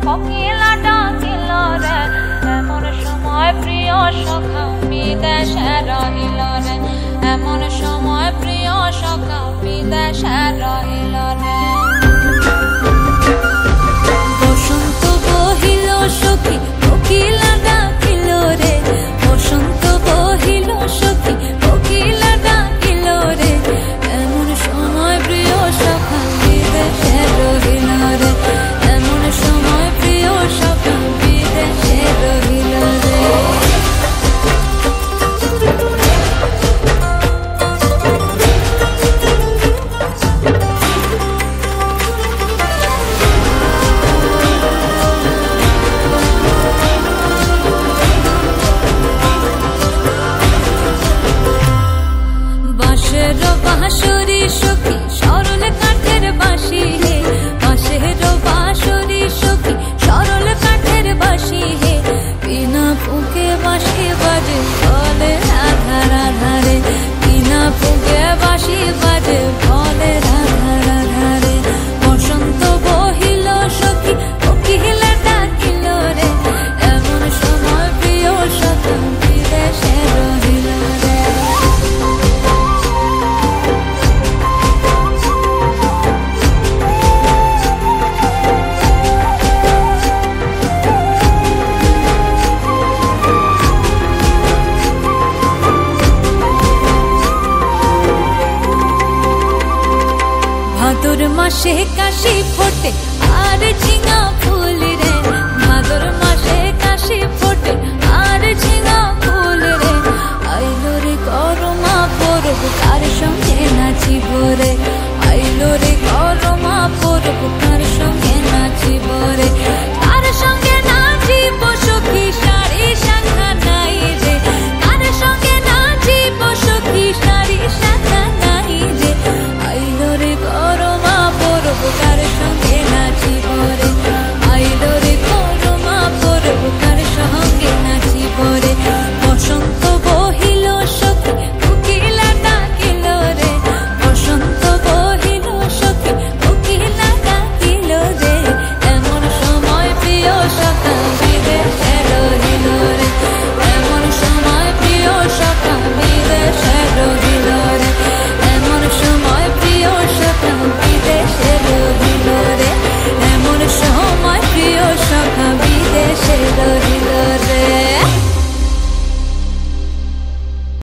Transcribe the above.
কোকিলা ডাকিল রে এমন সময় প্রিয় সখা বিদেশে রহিল রে এমন সময় প্রিয় সখা বিদেশে রহিল রে বসন্ত বহিল সখী কোকিলা ডাকিল রে বসন্ত বহিল সখী কোকিলা ডাকিল রে এমন সময় প্রিয় সখা বিদেশে রহিল রে এমন সময় প্রিয় সখা বিদেশে রহিল রে বাঁশরি সখী সরল কাঠের বাঁশি হে বাঁশের বাঁশরি সখী সরল কাঠের বাঁশি হে বিনা ফুঁকে বাঁশি বাজে বলে রাধা রাধা রে বিনা ফুঁকে বাঁশি বাজে বলে রাধা রাধা রে বসন্ত বহিল সখী কোকিলা ডাকিল রে এমন সময় প্রিয় সখা বিদেশে রহিল রে ভাদর মাসে কাশি ফোটে